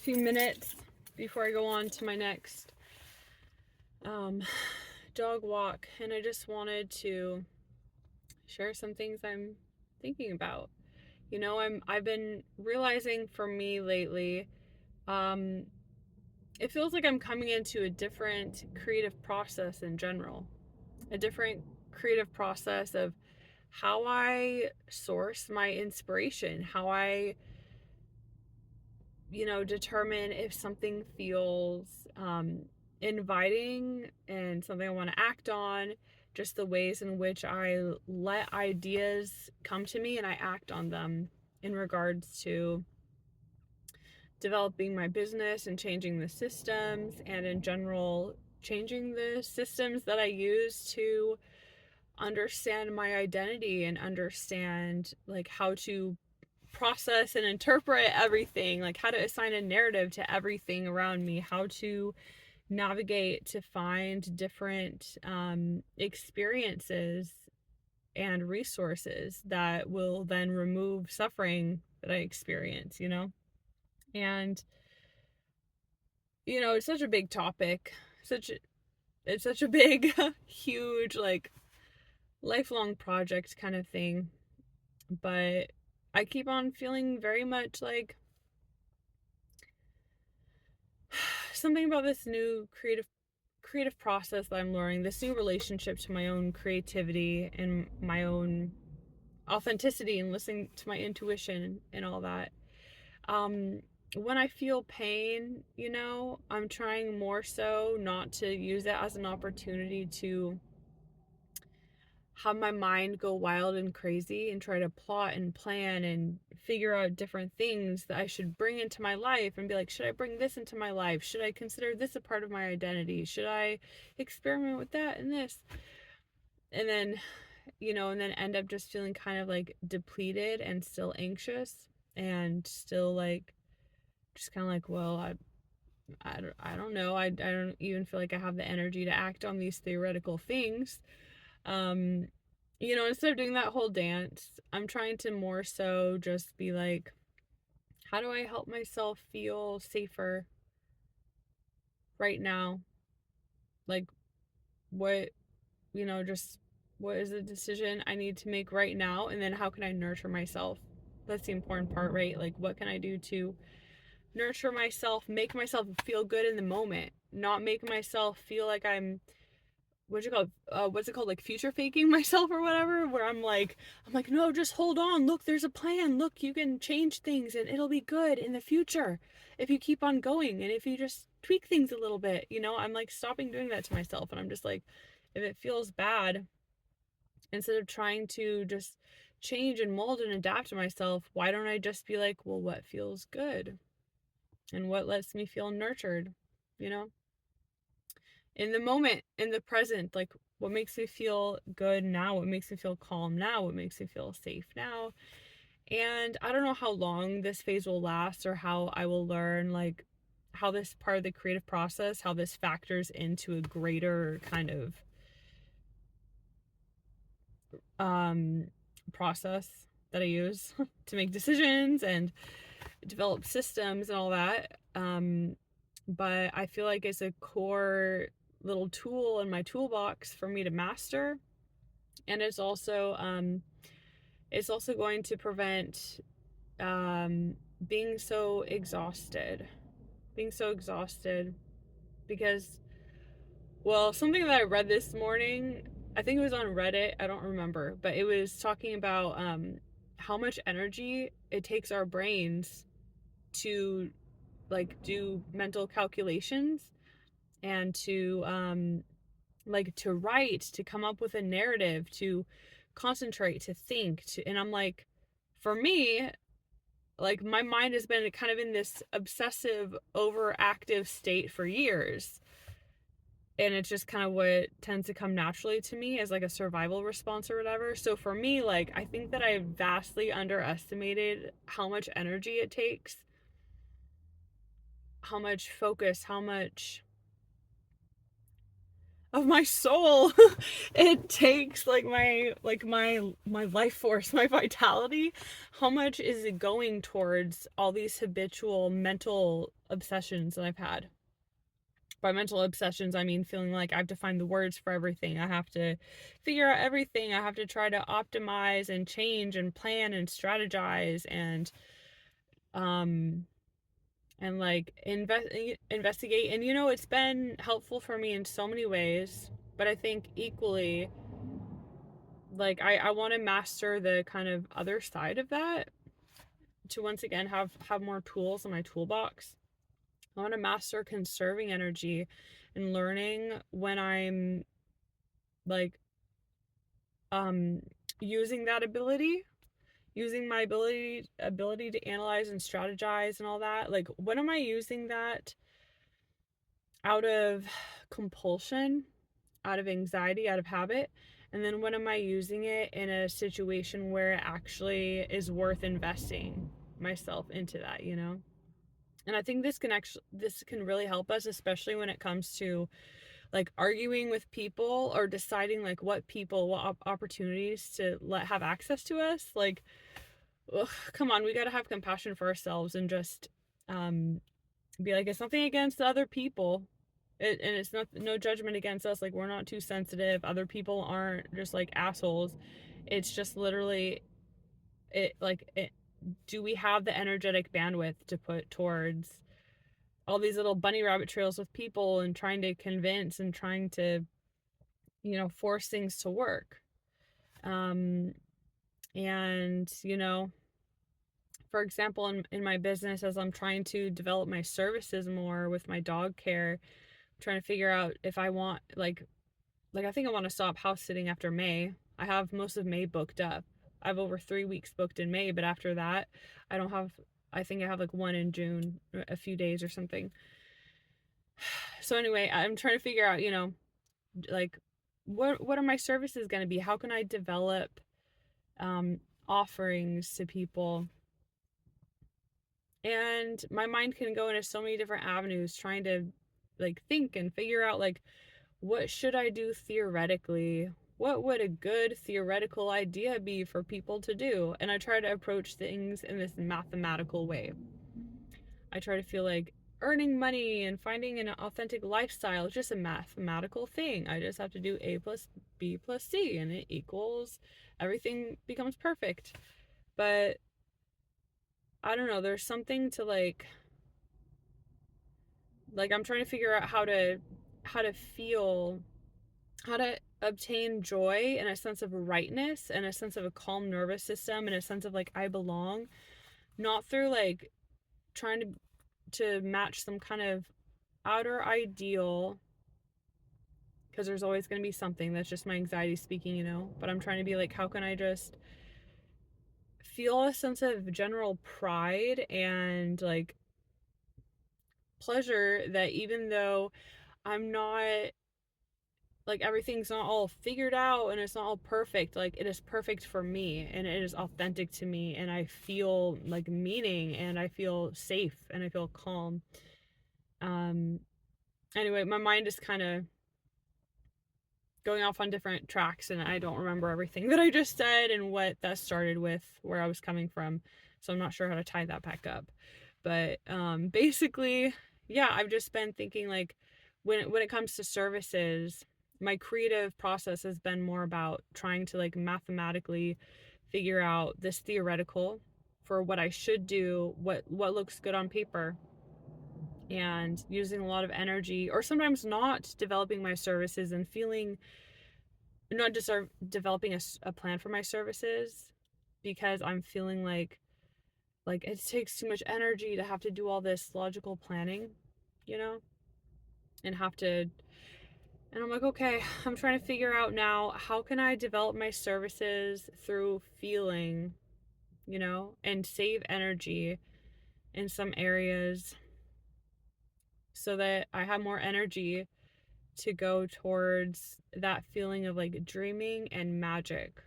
few minutes before I go on to my next dog walk, and I just wanted to share some things I'm thinking about. I've been realizing for me lately, um, it feels like I'm coming into a different creative process in general, a different creative process of how I source my inspiration, how I determine if something feels inviting and something I want to act on, just the ways in which I let ideas come to me and I act on them in regards to developing my business and changing the systems, and in general, changing the systems that I use to understand my identity and understand like how to process and interpret everything, like how to assign a narrative to everything around me, how to navigate to find different experiences and resources that will then remove suffering that I experience, And it's such a big topic, it's such a big huge like lifelong project kind of thing, but I keep on feeling very much like something about this new creative process that I'm learning, this new relationship to my own creativity and my own authenticity and listening to my intuition and all that. When I feel pain, I'm trying more so not to use it as an opportunity to have my mind go wild and crazy and try to plot and plan and figure out different things that I should bring into my life and be like, should I bring this into my life? Should I consider this a part of my identity? Should I experiment with that and this? And then, and then end up just feeling kind of like depleted and still anxious and still like, just kind of like, well, I don't know. I don't even feel like I have the energy to act on these theoretical things. Um, Instead of doing that whole dance, I'm trying to more so just be like, how do I help myself feel safer right now? Like, what, just what is the decision I need to make right now? And then how can I nurture myself? That's the important part, right? Like, what can I do to nurture myself, make myself feel good in the moment, not make myself feel like I'm what's it called, like future faking myself or whatever, where I'm like no, just hold on, look, there's a plan, look, you can change things and it'll be good in the future if you keep on going and if you just tweak things a little bit. I'm like stopping doing that to myself, and I'm just like, if it feels bad, instead of trying to just change and mold and adapt to myself, why don't I just be like, well, what feels good and what lets me feel nurtured, you know in the moment, in the present, like what makes me feel good now, what makes me feel calm now, what makes me feel safe now. And I don't know how long this phase will last or how I will learn like how this part of the creative process, how this factors into a greater kind of process that I use to make decisions and develop systems and all that. But I feel like it's a core little tool in my toolbox for me to master, and it's also going to prevent um, being so exhausted, because, well, something that I read this morning, I think it was on Reddit, I don't remember, but it was talking about how much energy it takes our brains to like do mental calculations and to like to write, to come up with a narrative, to concentrate, to think, to and I'm like, for me, like my mind has been kind of in this obsessive overactive state for years, and it's just kind of what tends to come naturally to me as like a survival response or whatever. So for me, like, I think that I vastly underestimated how much energy it takes, how much focus, how much of my soul. It takes like my life force, my vitality. How much is it going towards all these habitual mental obsessions that I've had? By mental obsessions, I mean feeling like I have to find the words for everything. I have to figure out everything. I have to try to optimize and change and plan and strategize um and like investigate. And it's been helpful for me in so many ways, but I think equally, like, I want to master the kind of other side of that, to once again have more tools in my toolbox. I want to master conserving energy and learning when I'm like um using that ability, using my ability to analyze and strategize and all that. Like, when am I using that out of compulsion, out of anxiety, out of habit? And then when am I using it in a situation where it actually is worth investing myself into that? And I think this can really help us, especially when it comes to like arguing with people or deciding like what opportunities to let have access to us. Like, ugh, come on, we got to have compassion for ourselves and just um be like, it's nothing against other people. And it's not, no judgment against us. Like, we're not too sensitive. Other people aren't just like assholes. It's just literally do we have the energetic bandwidth to put towards all these little bunny rabbit trails with people and trying to convince and trying to force things to work? And for example, in my business, as I'm trying to develop my services more with my dog care, I'm trying to figure out if I want I think I want to stop house sitting after May. I have most of May booked up. I have over 3 weeks booked in May, but after that, I don't have. I think I have like one in June, a few days or something. So anyway, I'm trying to figure out, like, what are my services going to be? How can I develop offerings to people? And my mind can go into so many different avenues, trying to like think and figure out like, what should I do theoretically? What would a good theoretical idea be for people to do? And I try to approach things in this mathematical way. I try to feel like earning money and finding an authentic lifestyle is just a mathematical thing. I just have to do A plus B plus C and it equals, everything becomes perfect. But I don't know, there's something to like I'm trying to figure out how to feel, how to obtain joy and a sense of rightness and a sense of a calm nervous system and a sense of like I belong, not through like trying to match some kind of outer ideal, because there's always going to be something that's just my anxiety speaking. But I'm trying to be like, how can I just feel a sense of general pride and like pleasure that even though I'm not like, everything's not all figured out and it's not all perfect, like it is perfect for me and it is authentic to me and I feel like meaning and I feel safe and I feel calm. um anyway, my mind is kind of going off on different tracks and I don't remember everything that I just said and what that started with, where I was coming from, so I'm not sure how to tie that back up. But basically, yeah, I've just been thinking like, when it comes to services, my creative process has been more about trying to like mathematically figure out this theoretical for what I should do, what looks good on paper, and using a lot of energy, or sometimes not developing my services and feeling, not just developing a plan for my services, because I'm feeling like it takes too much energy to have to do all this logical planning, you know, and have to. And I'm like, okay, I'm trying to figure out now, how can I develop my services through feeling, and save energy in some areas so that I have more energy to go towards that feeling of like dreaming and magic,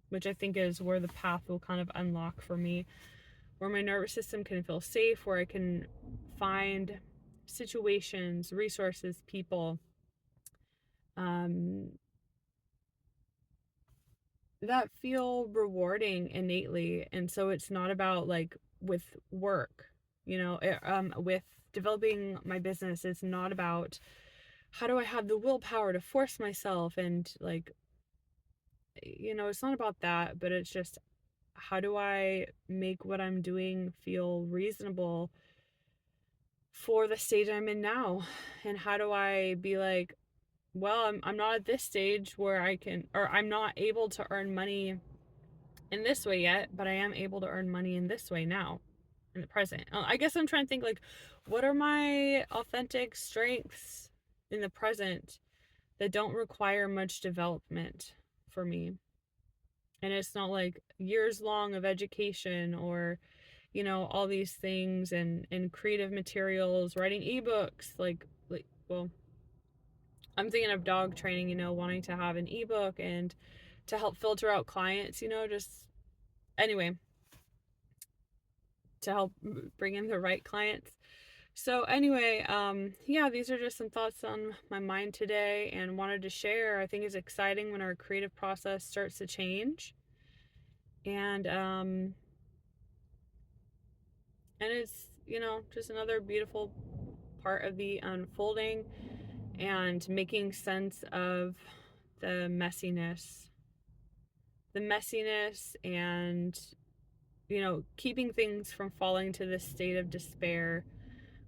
which I think is where the path will kind of unlock for me, where my nervous system can feel safe, where I can find situations, resources, people um, that feel rewarding innately. And so it's not about like with work, with developing my business, it's not about how do I have the willpower to force myself and like, it's not about that, but it's just how do I make what I'm doing feel reasonable for the stage I'm in now? And how do I be like, well, I'm not at this stage where I'm not able to earn money in this way yet, but I am able to earn money in this way now, in the present. I guess I'm trying to think like, what are my authentic strengths in the present that don't require much development for me? And it's not like years long of education or, all these things and creative materials, writing ebooks, well, I'm thinking of dog training, wanting to have an ebook and to help filter out clients, just anyway, to help bring in the right clients. So anyway, yeah, these are just some thoughts on my mind today and wanted to share. I think it's exciting when our creative process starts to change. And it's, just another beautiful part of the unfolding and making sense of the messiness. The messiness and, keeping things from falling to this state of despair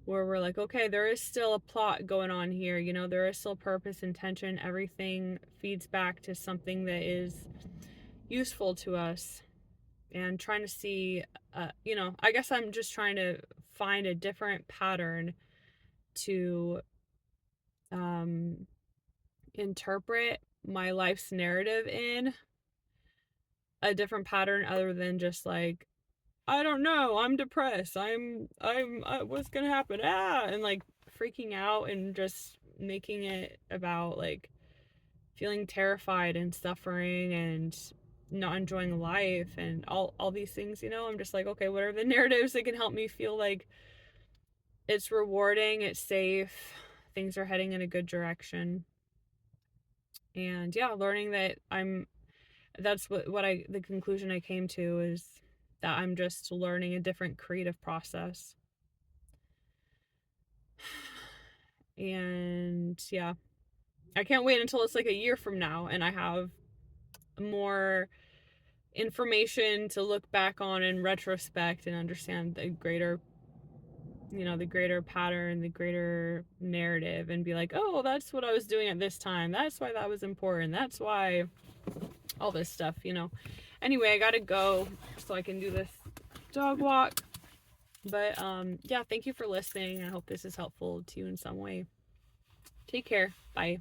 where we're like, okay, there is still a plot going on here. There is still purpose, intention. Everything feeds back to something that is useful to us. And trying to see, I guess I'm just trying to find a different pattern to interpret my life's narrative in, a different pattern other than just like, I don't know, I'm depressed, what's gonna happen, and like freaking out and just making it about like feeling terrified and suffering and not enjoying life and all these things. I'm just like, okay, what are the narratives that can help me feel like it's rewarding, it's safe, things are heading in a good direction? And yeah, learning that that's the conclusion I came to is that I'm just learning a different creative process. And yeah, I can't wait until it's like a year from now and I have more information to look back on in retrospect and understand the greater pattern, the greater narrative, and be like, oh, that's what I was doing at this time. That's why that was important. That's why all this stuff. Anyway, I gotta go so I can do this dog walk. But yeah, thank you for listening. I hope this is helpful to you in some way. Take care. Bye.